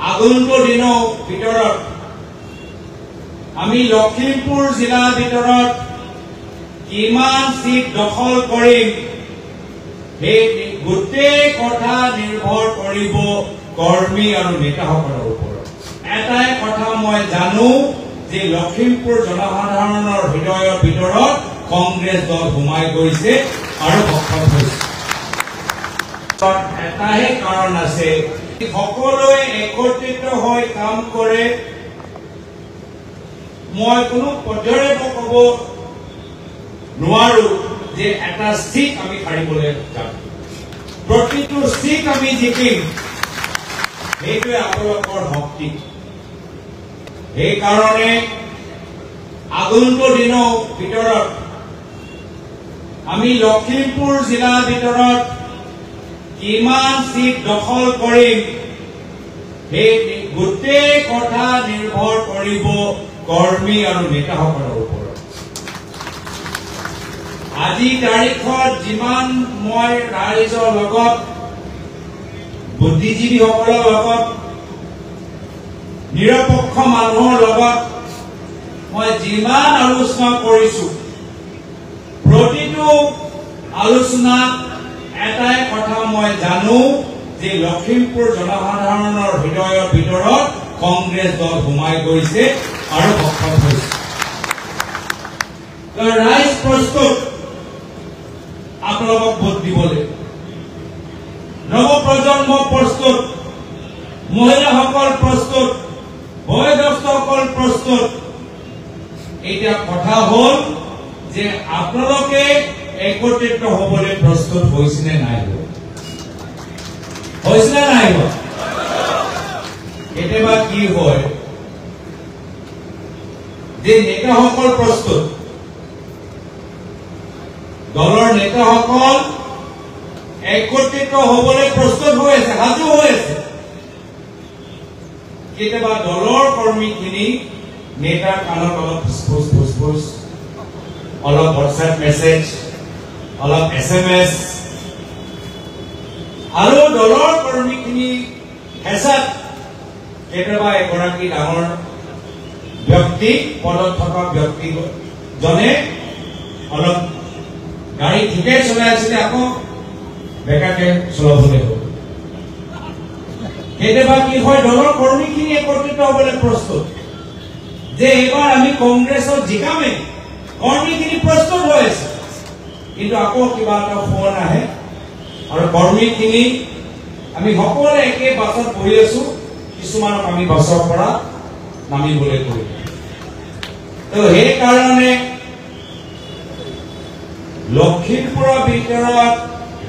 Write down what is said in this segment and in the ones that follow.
আগন্তুক দিনৰ ভিতৰত আমি লখিমপুৰ জিলাৰ ভিতৰত কিমান সিট দখল কৰিম এই গোটেই কথা নিৰ্ভৰ কৰিব কৰ্মী আৰু নেতাসকলৰ ওপৰত। এটাই কথা মই জানো যে লখিমপুৰ জনসাধাৰণৰ হৃদয়ৰ ভিতৰত কংগ্ৰেছ দল সোমাই গৈছে আৰু সফল হৈছে। এটাহে কাৰণ আছে, সকলোৱে একত্ৰিত হৈ কাম কৰে। মই কোনো পৰ্যায়ৰে ক'ব নোৱাৰো যে এটা সিট আমি হাৰিবলৈ যাম, প্ৰতিটো সিট আমি জিকিম, সেইটোৱে আপোনালোকৰ শক্তি। সেইকাৰণে আগন্তুক দিনৰ ভিতৰত আমি লখিমপুৰ জিলাৰ ভিতৰত কিমান সিট দখল কৰিম সেই গোটেই কথা নিৰ্ভৰ কৰিব কৰ্মী আৰু নেতাসকলৰ ওপৰত। আজি তাৰিখত যিমান মই ৰাইজৰ লগত, বুদ্ধিজীৱীসকলৰ লগত, নিৰপেক্ষ মানুহৰ লগত মই যিমান আলোচনা কৰিছো, প্ৰতিটো আলোচনাত এটাই কথা মই জানো যে লখিমপুৰ জনসাধাৰণৰ হৃদয়ৰ ভিতৰত কংগ্ৰেছ দল সোমাই গৈছে আৰু সফল হৈছে। ৰাইজ প্ৰস্তুত আপোনালোকক ভোট দিবলৈ, নৱপ্ৰজন্ম প্ৰস্তুত, মহিলাসকল প্ৰস্তুত, বয়োজ্যেষ্ঠসকল প্ৰস্তুত। এতিয়া কথা হ'ল যে আপোনালোকে একত্ৰিত হ'বলৈ প্ৰস্তুত হৈছে নে নাই? হৈছে নে নাই? কেতিয়াবা কি হয় যে নেতাসকল প্ৰস্তুত, দলৰ নেতাসকল একত্ৰিত হ'বলৈ প্ৰস্তুত হৈ আছে, সাজু হৈ আছে। কেতিয়াবা দলৰ কৰ্মীখিনি নেতাৰ কাণত অলপ ফুচফুচ, অলপ হোৱাটছএপ মেছেজ, অলপ SMS, আৰু দলৰ কৰ্মীখিনি হেঁচাত কেতিয়াবা এগৰাকী ডাঙৰ ব্যক্তি, পদত থকা ব্যক্তিজনে অলপ গাড়ী ঠিকে চলাই আছিলে, আকৌ বেকাকে চলাবলৈ হ'ল। কেতিয়াবা কি হয়, দলৰ কৰ্মীখিনি একত্ৰিত হ'বলৈ প্ৰস্তুত যে এইবাৰ আমি কংগ্ৰেছক জিকামেই, কৰ্মীখিনি প্ৰস্তুত হৈ আছে। কিন্তু আকৌ কিবা এটা ফোন আহে আৰু কৰ্মীখিনি আমি সকলোৱে একে বাছত বহি আছো, কিছুমানক আমি বাছৰ পৰা নামিবলৈ কৰো। তো সেইকাৰণে লখিমপুৰৰ ভিতৰত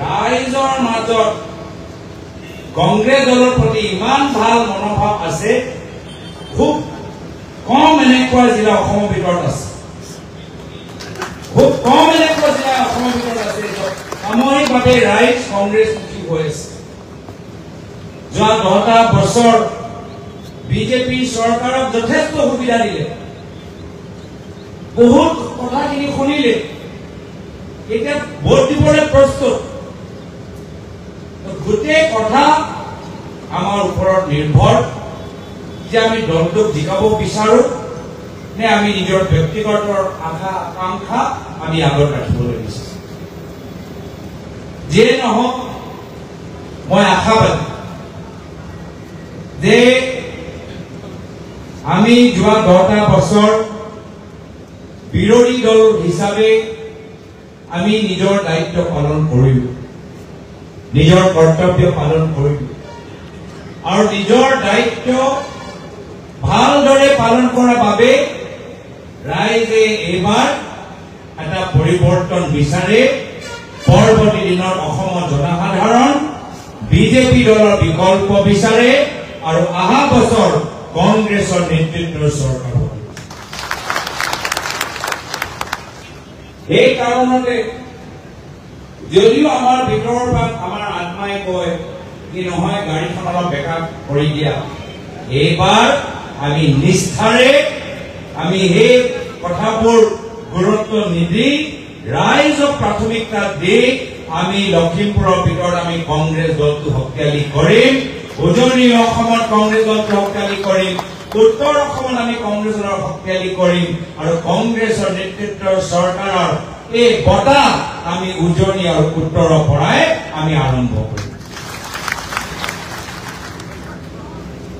ৰাইজৰ মাজত কংগ্ৰেছ দলৰ প্ৰতি ইমান ভাল মনোভাৱ আছে, খুব কম এনেকুৱা জিলা অসমৰ ভিতৰত আছে, খুব কম এনেকুৱা জিলা অসমৰ ভিতৰত আছে সাময়িকভাৱে ৰাইজ কংগ্ৰেছমুখী হৈ আছে। যোৱা 10টা বছৰ বিজেপি চৰকাৰক যথেষ্ট সুবিধা দিলে, বহুত কথাখিনি শুনিলে, এতিয়া ভোট দিবলৈ প্ৰস্তুত। গোটেই কথা আমাৰ ওপৰত নিৰ্ভৰ যে আমি দলটোক জিকাব বিচাৰো নে আমি নিজৰ ব্যক্তিগত আশা আকাংক্ষা আমি আগত ৰাখিবলৈ বিচাৰো। যিয়ে নহওক, মই আশাবাদী যে আমি যোৱা 10টা বছৰ বিৰোধী দল হিচাপে আমি নিজৰ দায়িত্ব পালন কৰিলো, নিজৰ কৰ্তব্য পালন কৰিলো, আৰু নিজৰ দায়িত্ব ভালদৰে পালন কৰাৰ বাবে ৰাইজে এইবাৰ এটা পৰিৱৰ্তন বিচাৰে। পৰৱৰ্তী দিনত অসমৰ জনসাধাৰণ বিজেপি দলৰ বিকল্প বিচাৰে আৰু অহা বছৰ কংগ্ৰেছৰ নেতৃত্বৰ চৰকাৰ হ'ব। এই কাৰণতে যদিও আমাৰ ভিতৰৰ পৰা আমাৰ আত্মাই কয় কি নহয় গাড়ীখন অলপ বেকআপ কৰি দিয়া, এইবাৰ আমি নিষ্ঠাৰে আমি সেই কথাবোৰ গুৰুত্ব নিদি ৰাইজক প্ৰাথমিকতা দি আমি লখিমপুৰৰ ভিতৰত আমি কংগ্ৰেছ দলটো শক্তিশালী কৰিম। উজনি অসমত কংগ্ৰেছক শক্তিশালী কৰিম, উত্তৰ অসমত আমি কংগ্ৰেছৰ শক্তিশালী কৰিম আৰু কংগ্ৰেছৰ নেতৃত্বৰ চৰকাৰৰ এই বঁটা আমি উজনি আৰু উত্তৰৰ পৰাই আমি আৰম্ভ কৰিম।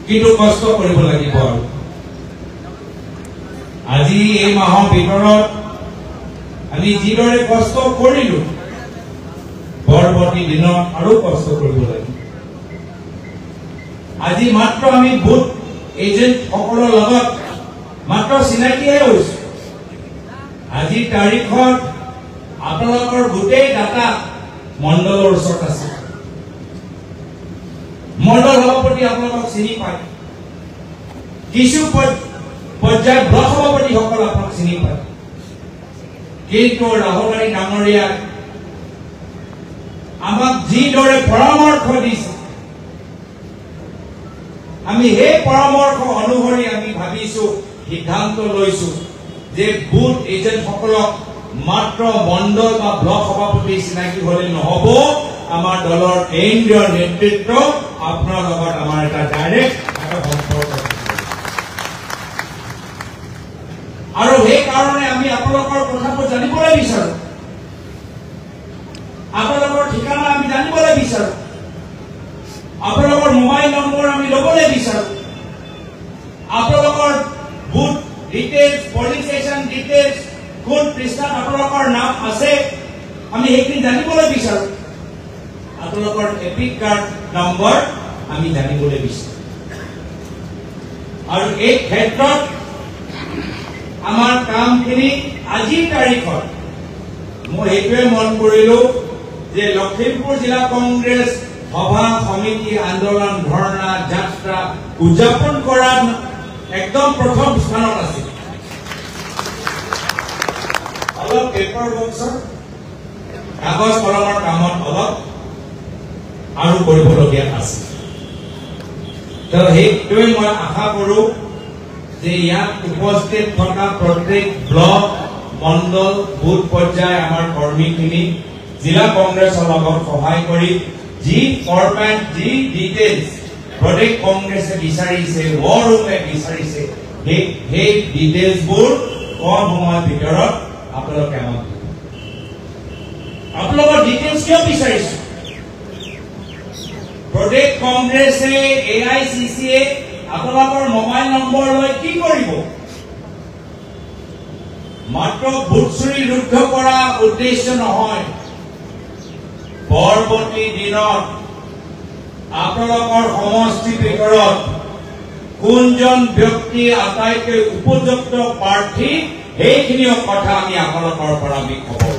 কিন্তু কষ্ট কৰিব লাগিব আৰু আজি এই মাহৰ ভিতৰত আমি যিদৰে কষ্ট কৰিলো পৰৱৰ্তী দিনত আৰু কষ্ট কৰিব লাগিব। আজি মাত্ৰ আমি বুথ এজেন্ট সকলৰ লগত মাত্ৰ চিনাকিহে হৈছো। আজি তাৰিখত আপোনালোকৰ গোটেই ডাটা মণ্ডলৰ ওচৰত আছে। মণ্ডল সভাপতি আপোনালোকক চিনি পায়, কিছু পৰ্যায়ত ব্লক সভাপতিসকল আপোনাক চিনি পায়, কিন্তু ৰাহুল ডাঙৰীয়া আমাক যিদৰে পৰামৰ্শ দিছে আমি সেই পৰামৰ্শ অনুসৰি আমি ভাবিছো, সিদ্ধান্ত লৈছো যে বুথ এজেন্ট সকলক মাত্ৰ মণ্ডল বা ব্লক সভাপতি চিনাকি হলে নহব, আমাৰ দলৰ কেন্দ্ৰীয় নেতৃত্ব আপোনাৰ লগত আমাৰ এটা ডাইৰেক্ট সম্পৰ্ক আৰু সেইকাৰণে আমি আপোনালোকৰ কথাবোৰ জানিবলৈ বিচাৰো, আপোনালোকৰ ঠিকনা আমি জানিবলৈ বিচাৰো, আপোনালোকৰ মোবাইল নম্বৰ আমি ল'বলৈ বিচাৰো, আপোনালোকৰ booth details, polling station details, কোন পৃষ্ঠাত আপোনালোকৰ নাম আছে আমি সেইখিনি জানিবলৈ বিচাৰো, আপোনালোকৰ এপিক কাৰ্ড নম্বৰ আমি জানিবলৈ বিচাৰো। আৰু এই ক্ষেত্ৰত আমাৰ কামখিনি আজিৰ তাৰিখত মই এইটোৱে মন কৰিলো যে লখিমপুৰ জিলা কংগ্ৰেছ সভা সমিতি আন্দোলন ধৰ্ণা যাত্ৰা উদযাপন কৰাত একদম প্ৰথম স্থানত আছিল। অলপ পেপাৰ বক্সৰ কাগজ কলমৰ কামত অলপ আৰু কৰিবলগীয়া আছে। সেইটোৱে মই আশা কৰো যে ইয়াত উপস্থিত থকা প্ৰত্যেক ব্লক মণ্ডল বুথ পৰ্যায় আমাৰ কৰ্মীখিনি জিলা কংগ্ৰেছৰ লগত সহায় কৰি যি ফৰমেট যি ডিটেইলছ প্ৰদেশ কংগ্ৰেছে বিচাৰিছে, ৱৰ ৰুমে বিচাৰিছে, সেই ডিটেইলছবোৰ কম সময়ৰ ভিতৰত আপোনালোকে আমাক আপোনালোকৰ ডিটেইলছ কিয় বিচাৰিছে? প্ৰদেশ কংগ্ৰেছে AICCয়ে আপোনালোকৰ মোবাইল নম্বৰ লৈ কি কৰিব? মাত্ৰ ভোট চুৰি ৰুদ্ধ কৰা উদ্দেশ্য নহয়, পৰৱৰ্তী দিনত আপোনালোকৰ সমষ্টিৰ ভিতৰত কোনজন ব্যক্তি আটাইতকৈ উপযুক্ত প্ৰাৰ্থী সেইখিনি কথা আমি আপোনালোকৰ পৰা আমি খবৰ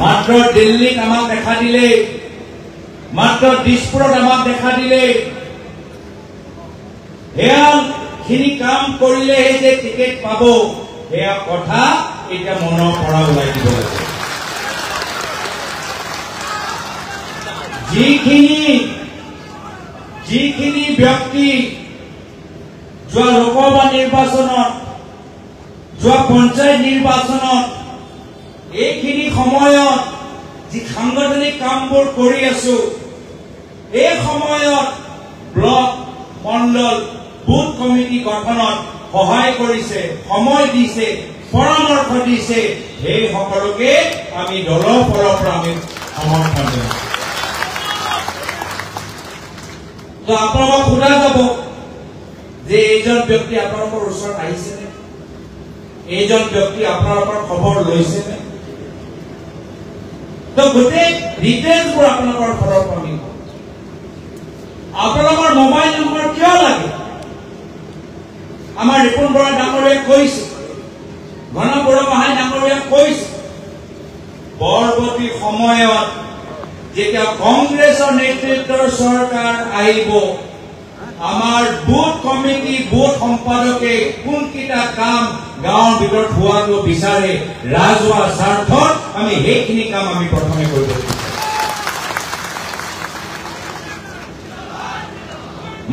মাত্ৰ দিল্লীত আমাক দেখা দিলে, মাত্ৰ দিছপুৰত আমাক দেখা দিলে, সেয়াখিনি কাম কৰিলেহে যে টিকেট পাব সেয়া কথা এতিয়া মনৰ পৰা ওলাই দিব লাগে। যিখিনি ব্যক্তি যোৱা লোকসভা নিৰ্বাচনত, যোৱা পঞ্চায়ত নিৰ্বাচনত এইখিনি সময়ত যি সাংগঠনিক কামবোৰ কৰি আছো, এই সময়ত ব্লক মণ্ডল বুথ কমিটি গঠনত সহায় কৰিছে, সময় দিছে, পৰামৰ্শ দিছে, সেই সকলোকে আমি দলৰ ফালৰ পৰা আমি সমৰ্থন দিওঁ। তো আপোনালোকক সোধা যাব যে এইজন ব্যক্তি আপোনালোকৰ ওচৰত আহিছেনে? এইজন ব্যক্তি আপোনালোকৰ খবৰ লৈছেনে? তো গোটেই ডিটেইলছবোৰ আপোনালোকৰ ফালৰ পৰা আমি আপোনালোকৰ মোবাইল নম্বৰ কিয় লাগে? আমাৰ ৰিপুণ বৰা ডাঙৰীয়াই কৈছে, ঘন বড়োগোহাঁই ডাঙৰীয়াই কৈছে, পৰৱৰ্তী সময়ত যেতিয়া কংগ্ৰেছৰ নেতৃত্বৰ চৰকাৰ আহিব, আমাৰ বুথ কমিটি বুথ সম্পাদকে কোনকেইটা কাম গাঁৱৰ ভিতৰত হোৱাটো বিচাৰে ৰাজহুৱা স্বাৰ্থত আমি সেইখিনি কাম আমি প্ৰথমে কৰিব লাগিব।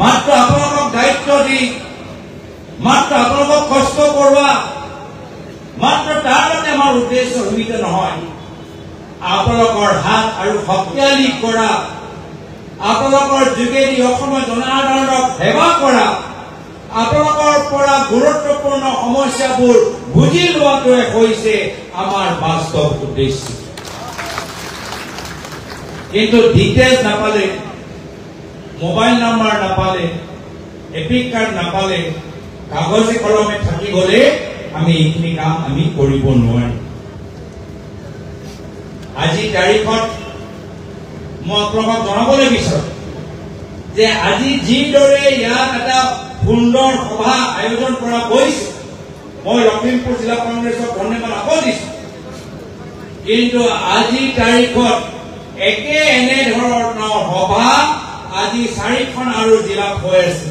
মাত্ৰ আপোনালোকক দায়িত্ব দি, মাত্ৰ আপোনালোকক কষ্ট কৰোৱা, মাত্ৰ তাৰ বাবে আমাৰ উদ্দেশ্য সীমিত নহয়, আপোনালোকৰ হাত আৰু শক্তিশালী কৰা আপোনালোকৰ যোগেদি অসমৰ জনসাধাৰণক সেৱা কৰা, আপোনালোকৰ পৰা গুৰুত্বপূৰ্ণ সমস্যাবোৰ বুজি লোৱাটোৱে হৈছে আমাৰ বাস্তৱ উদ্দেশ্য। কিন্তু ডিটেইলছ নাপালে, মোবাইল নাম্বাৰ নাপালে, এপিক কাৰ্ড নাপালে, কাগজে কলমে থাকি গ'লে আমি এইখিনি কাম আমি কৰিব নোৱাৰিম। আজি তাৰিখত মই আপোনালোকক জনাবলৈ বিচাৰো যে আজি যিদৰে ইয়াত এটা সুন্দৰ সভা আয়োজন কৰা হৈছে, মই লখিমপুৰ জিলা কংগ্ৰেছক ধন্যবাদ আকৌ দিছো। কিন্তু আজি তাৰিখত একে এনেধৰণৰ সভা আজি 4খন আৰু জিলাত হৈ আছে।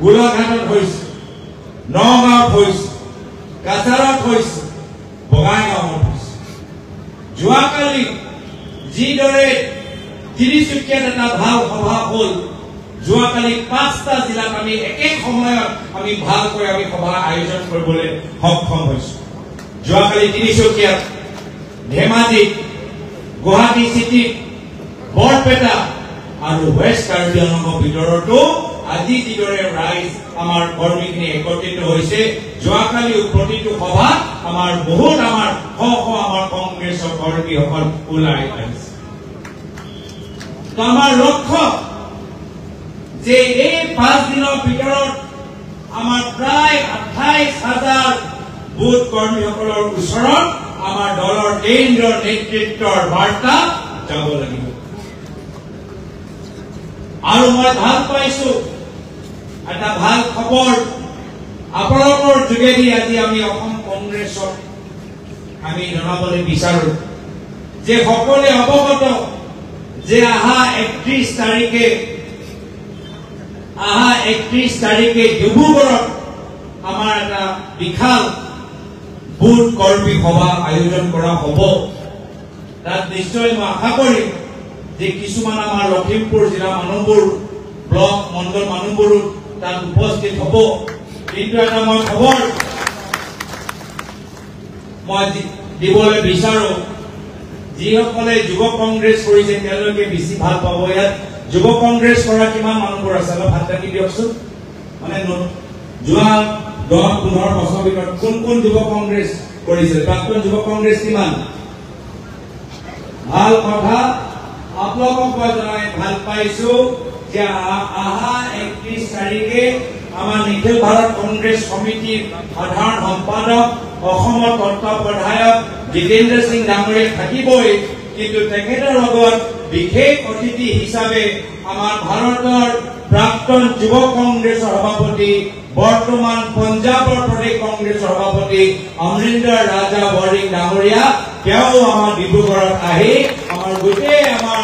গোলাঘাটত হৈছে, নগাঁৱত হৈছে, কাছাৰত হৈছে, বঙাইগাঁৱত হৈছে। যোৱাকালি যিদৰে তিনিচুকীয়াত এটা ভাল সভা হ'ল, যোৱাকালি 5টা জিলাত আমি একে সময়ত আমি ভালকৈ আমি সভা আয়োজন কৰিবলৈ সক্ষম হৈছো। যোৱাকালি তিনিচুকীয়াত, ধেমাজিত, গুৱাহাটী চিটিত, বৰপেটা আৰু ৱেষ্ট কাৰ্বি আংলঙৰ ভিতৰতো আজি যিদৰে ৰাইজ আমাৰ কৰ্মীখিনি একত্ৰিত হৈছে, যোৱাকালি প্ৰতিটো সভাত আমাৰ বহুত আমাৰ আমাৰ কংগ্ৰেছৰ কৰ্মীসকল ওলাই আহিছে। তো আমাৰ লক্ষ্য যে এই 5 দিনৰ ভিতৰত আমাৰ প্ৰায় 28,000 বুথ কৰ্মীসকলৰ ওচৰত আমাৰ দলৰ কেন্দ্ৰীয় নেতৃত্বৰ বাৰ্তা যাব লাগিব। আৰু মই ভাল পাইছো এটা ভাল খবৰ আপোনালোকৰ যোগেদি আজি আমি অসম কংগ্ৰেছক আমি জনাবলৈ বিচাৰো যে সকলোৱে অৱগত যে অহা 31 তাৰিখে ডিব্ৰুগড়ত আমাৰ এটা বিশাল বুথ কৰ্মী সভা আয়োজন কৰা হ'ব। তাত নিশ্চয় মই আশা কৰিম যে কিছুমান আমাৰ লখিমপুৰ জিলা মানুহবোৰ, ব্লক মণ্ডল মানুহবোৰো তাত উপস্থিত হ'ব। কিন্তু এটা মই খবৰ মই দিবলৈ বিচাৰো, যিসকলে যুৱ কংগ্ৰেছ কৰিছে তেওঁলোকে বেছি ভাল পাব। ইয়াত যুৱ কংগ্ৰেছ কৰা কিমান মানুহবোৰ আছে অলপ হাত ৰাখি দিয়কচোন। মানে যোৱা 10-15 বছৰৰ ভিতৰত কোন কোন যুৱ কংগ্ৰেছ কৰিছে? প্ৰাক্তন যুৱ কংগ্ৰেছ কিমান? ভাল কথা, আপোনালোকক মই জনাই ভাল পাইছো যে অহা 31 তাৰিখে আমাৰ নিখিল ভাৰত কংগ্ৰেছ সমিতিৰ সাধাৰণ সম্পাদক অসমৰ তত্ত্বাৱধায়ক জিতেন্দ্ৰ সিং ডাঙৰীয়া থাকিবই, কিন্তু তেখেতৰ লগত বিশেষ অতিথি হিচাপে আমাৰ ভাৰতৰ প্ৰাক্তন যুৱ কংগ্ৰেছৰ সভাপতি, বৰ্তমান পঞ্জাবৰ প্ৰদেশ কংগ্ৰেছৰ সভাপতি অমৰিন্দৰ ৰাজা বৰিং ডাঙৰীয়া, তেওঁ আমাৰ ডিব্ৰুগড়ত আহি আমাৰ গোটেই আমাৰ